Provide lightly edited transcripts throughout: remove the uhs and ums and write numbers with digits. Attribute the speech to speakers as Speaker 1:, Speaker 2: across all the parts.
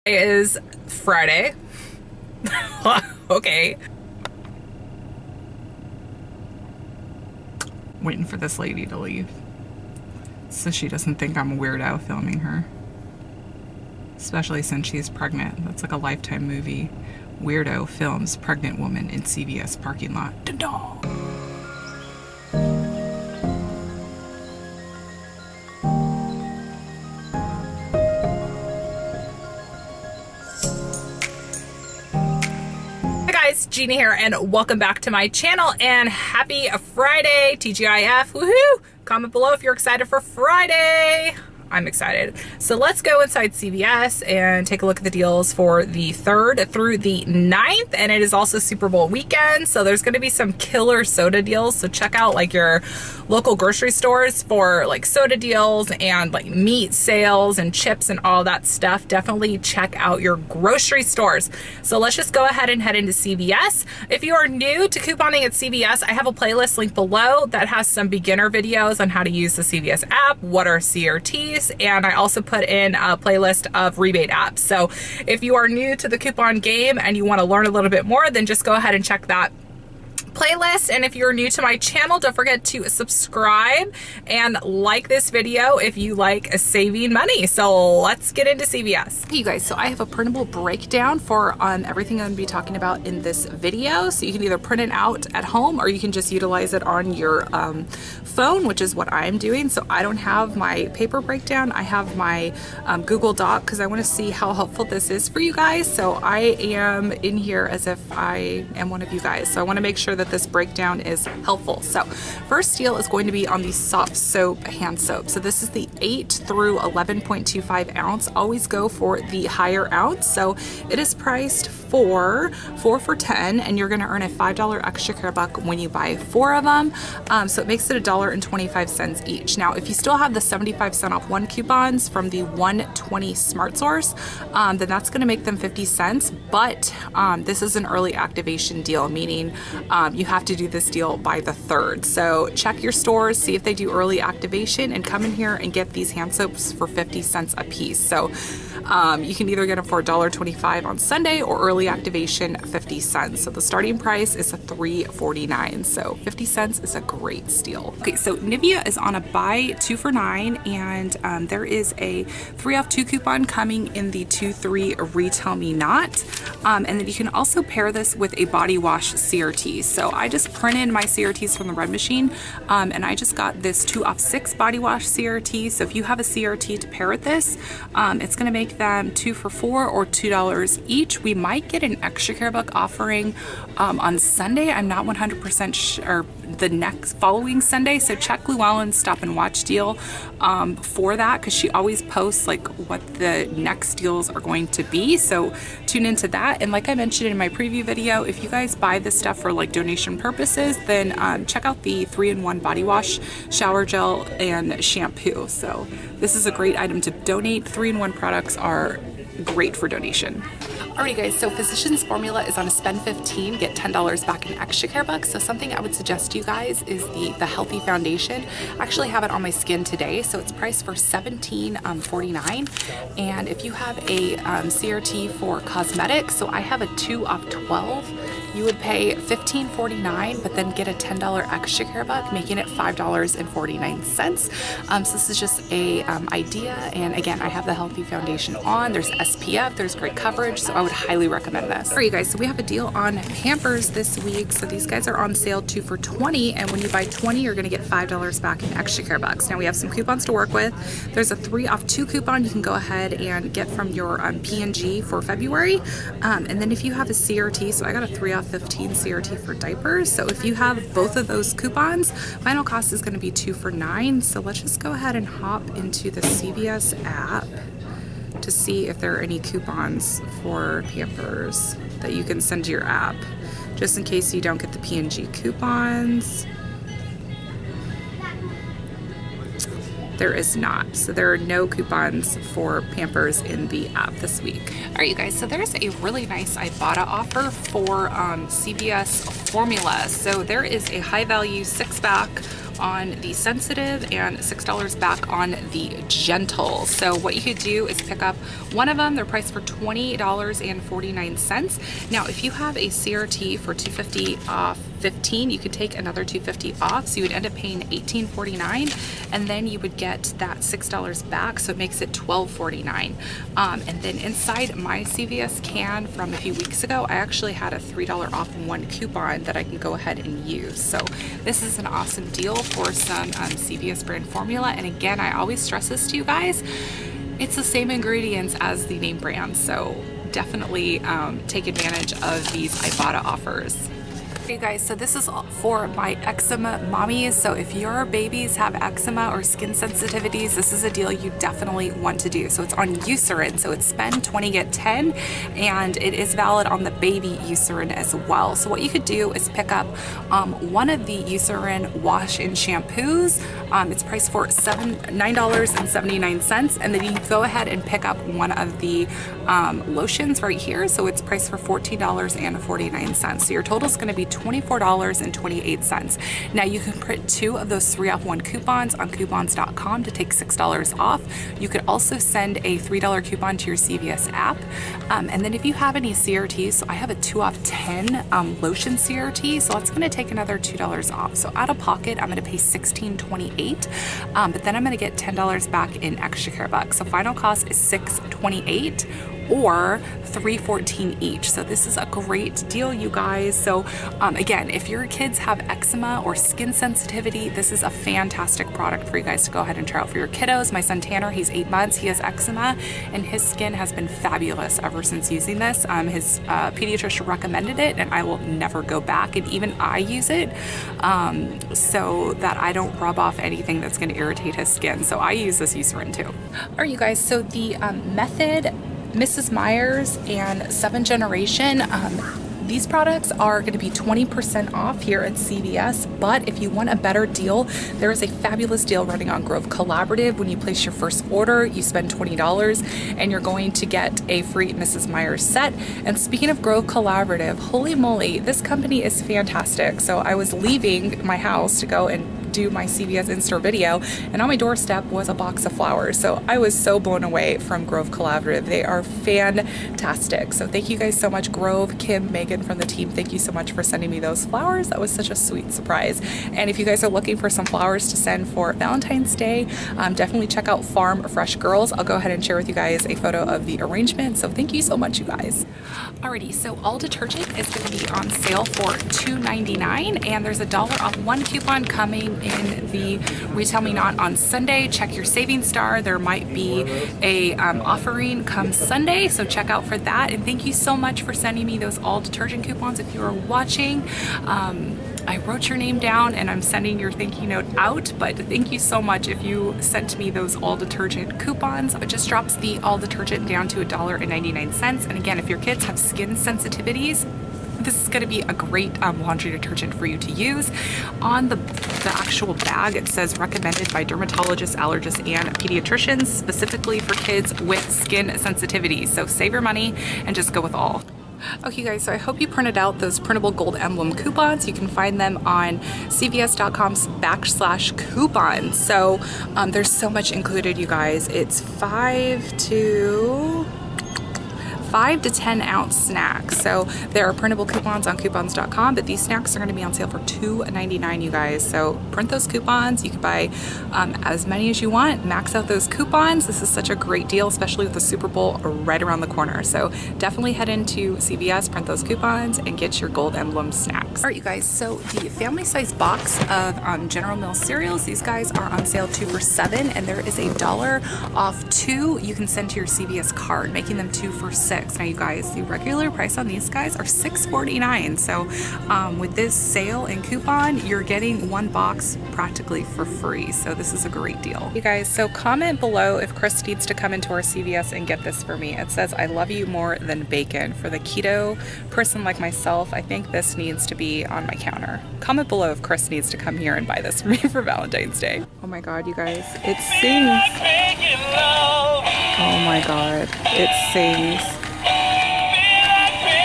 Speaker 1: It is Friday. Okay. Waiting for this lady to leave so she doesn't think I'm a weirdo filming her. Especially since she's pregnant. That's like a Lifetime movie. Weirdo films pregnant woman in CVS parking lot. Dun-dun. Jeannie here, and welcome back to my channel, and happy Friday, TGIF, woohoo! Comment below if you're excited for Friday. I'm excited. So let's go inside CVS and take a look at the deals for the 3rd through the 9th, and it is also Super Bowl weekend, so there's going to be some killer soda deals. So check out like your local grocery stores for like soda deals and like meat sales and chips and all that stuff. Definitely check out your grocery stores. So let's just go ahead and head into CVS. If you are new to couponing at CVS, I have a playlist linked below that has some beginner videos on how to use the CVS app, what are CRTs, and I also put in a playlist of rebate apps. So if you are new to the coupon game and you want to learn a little bit more, then just go ahead and check that playlist. And if you're new to my channel, don't forget to subscribe and like this video if you like saving money. So let's get into CVS. Hey you guys, so I have a printable breakdown for everything I'm going to be talking about in this video. So you can either print it out at home or you can just utilize it on your phone, which is what I'm doing. So I don't have my paper breakdown. I have my Google Doc because I want to see how helpful this is for you guys. So I am in here as if I am one of you guys. So I want to make sure that this breakdown is helpful. So first deal is going to be on the soft soap hand soap. So this is the 8 through 11.25 ounce. Always go for the higher ounce. So it is priced for 4 for $10, and you're going to earn a $5 extra care buck when you buy 4 of them. So it makes it $1.25 each. Now, if you still have the 75% off 1 coupons from the 120 Smart Source, then that's going to make them 50 cents. But this is an early activation deal, meaning you have to do this deal by the 3rd. So check your stores, see if they do early activation, and come in here and get these hand soaps for 50 cents a piece. So you can either get them for $1.25 on Sunday or early activation 50 cents. So the starting price is a $3.49. So 50 cents is a great steal. Okay, so Nivea is on a buy 2 for $9, and there is a 3 off 2 coupon coming in the 2-3 Retail Me Not. And then you can also pair this with a body wash CRT. So I just printed my CRTs from the red machine, and I just got this 2 off 6 body wash CRT. So if you have a CRT to pair with this, it's going to make them 2 for $4 or $2 each. We might get an extra care buck offering on Sunday. I'm not 100% sure, the next following Sunday. So check Llewellyn's Stop and Watch deal for that, because she always posts like what the next deals are going to be. So tune into that. And like I mentioned in my preview video, if you guys buy this stuff for like donation purposes, then check out the 3-in-1 body wash, shower gel, and shampoo. So this is a great item to donate. 3-in-1 products are great for donation. Alrighty guys, so Physicians Formula is on a spend 15, get $10 back in extra care bucks. So something I would suggest to you guys is the Healthy Foundation. I actually have it on my skin today, so it's priced for $17.49. And if you have a CRT for cosmetics, so I have a 2 off 12, you would pay $15.49, but then get a $10 extra care buck, making it $5.49. So this is just a idea. And again, I have the Healthy Foundation on. There's SPF, there's great coverage, so I would highly recommend this. Alright you guys, so we have a deal on Hampers this week. So these guys are on sale 2 for $20, and when you buy 20, you're gonna get $5 back in extra care bucks. Now we have some coupons to work with. There's a 3 off 2 coupon you can go ahead and get from your P&G for February. And then if you have a CRT, so I got a 3 off 15 CRT for diapers. So if you have both of those coupons, final cost is gonna be 2 for $9. So let's just go ahead and hop into the CVS app to see if there are any coupons for Pampers that you can send to your app, just in case you don't get the P&G coupons. There is not. So there are no coupons for Pampers in the app this week. All right, you guys, so there's a really nice Ibotta offer for CBS Formula. So there is a high value 6-pack on the Sensitive and $6 back on the Gentle. So what you could do is pick up one of them. They're priced for $20.49. Now, if you have a CRT for $2.50 off 15, you could take another $2.50 off, so you would end up paying $18.49, and then you would get that $6 back, so it makes it $12.49. And then inside my CVS can from a few weeks ago, I actually had a $3 off one coupon that I can go ahead and use. So this is an awesome deal for some CVS brand formula. And again, I always stress this to you guys, it's the same ingredients as the name brand, so definitely take advantage of these Ibotta offers. Okay guys, so this is for my eczema mommies. So if your babies have eczema or skin sensitivities, this is a deal you definitely want to do. So it's on Eucerin, so it's spend 20 get 10, and it is valid on the baby Eucerin as well. So what you could do is pick up one of the Eucerin wash and shampoos. It's priced for $9.79, and then you can go ahead and pick up one of the lotions right here. So it's priced for $14.49. So your total is going to be $24.28. Now you can print 2 of those 3-off-1 coupons on coupons.com to take $6 off. You could also send a $3 coupon to your CVS app. And then if you have any CRTs, so I have a 2-off-10 lotion CRT, so that's going to take another $2 off. So out of pocket, I'm going to pay $16.28, but then I'm going to get $10 back in extra care bucks. So final cost is $6.28 or $3.14 each. So this is a great deal, you guys. So again, if your kids have eczema or skin sensitivity, this is a fantastic product for you guys to go ahead and try out for your kiddos. My son Tanner, he's 8 months, he has eczema, and his skin has been fabulous ever since using this. His pediatrician recommended it, and I will never go back, and even I use it so that I don't rub off anything that's going to irritate his skin. So I use this Eucerin too. All right, you guys, so the Method, Mrs. Meyer's, and 7th Generation, these products are going to be 20% off here at CVS, but if you want a better deal, there is a fabulous deal running on Grove Collaborative. When you place your first order, you spend $20 and you're going to get a free Mrs. Meyer's set. And speaking of Grove Collaborative, holy moly, this company is fantastic. So I was leaving my house to go and do my CVS in-store video, and on my doorstep was a box of flowers. So I was so blown away from Grove Collaborative. They are fantastic. So thank you guys so much, Grove, Kim, Megan from the team. Thank you so much for sending me those flowers. That was such a sweet surprise. And if you guys are looking for some flowers to send for Valentine's Day, definitely check out Farm Fresh Girls. I'll go ahead and share with you guys a photo of the arrangement. So thank you so much, you guys. Alrighty, so all detergent is going to be on sale for $2.99, and there's a $1 off one coupon coming in the Retail Me Not on Sunday. Check your savings star. There might be a offering come Sunday, so check out for that. And thank you so much for sending me those all detergent coupons. If you are watching, I wrote your name down and I'm sending your thank you note out, but thank you so much if you sent me those all detergent coupons. It just drops the all detergent down to $1.99. And again, if your kids have skin sensitivities, this is going to be a great laundry detergent for you to use. On the actual bag, it says recommended by dermatologists, allergists, and pediatricians, specifically for kids with skin sensitivities. So save your money and just go with all. Okay guys, so I hope you printed out those printable gold emblem coupons. You can find them on cvs.com/coupons. So there's so much included, you guys. It's 5 to 10 ounce snacks. So there are printable coupons on coupons.com, but these snacks are going to be on sale for $2.99, you guys. So print those coupons. You can buy as many as you want, max out those coupons. This is such a great deal, especially with the Super Bowl right around the corner. So definitely head into CVS, print those coupons, and get your gold emblem snacks. All right, you guys, so the family size box of General Mills cereals, these guys are on sale 2 for $7, and there is a $1 off 2 you can send to your CVS card, making them 2 for $6. Now you guys, the regular price on these guys are $6.49. So with this sale and coupon, you're getting 1 box practically for free. So this is a great deal. You guys, so comment below if Chris needs to come into our CVS and get this for me. It says, I love you more than bacon. For the keto person like myself, I think this needs to be on my counter. Comment below if Chris needs to come here and buy this for me for Valentine's Day. Oh my God, you guys, it sings. Oh my God, it sings.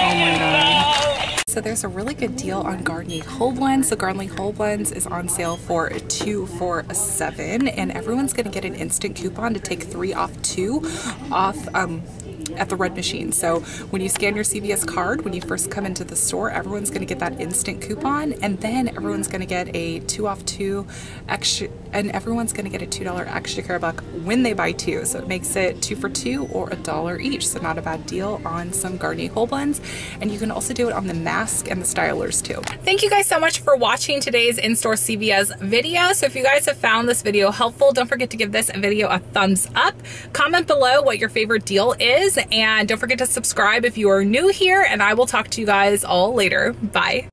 Speaker 1: Oh my God. So there's a really good deal on Garnier Whole Blends. So Garnier Whole Blends is on sale for 2 for $7, and everyone's gonna get an instant coupon to take 3 off 2 off at the red machine. So when you scan your CVS card, when you first come into the store, everyone's gonna get that instant coupon, and then everyone's gonna get a 2 off 2 extra, and everyone's gonna get a $2 extra care buck when they buy 2. So it makes it 2 for 2 or $1 each. So not a bad deal on some Garnier Whole Blends. And you can also do it on the mask and the stylers too. Thank you guys so much for watching today's in-store CVS video. So if you guys have found this video helpful, don't forget to give this video a thumbs up. Comment below what your favorite deal is, and don't forget to subscribe if you are new here, and I will talk to you guys all later. Bye.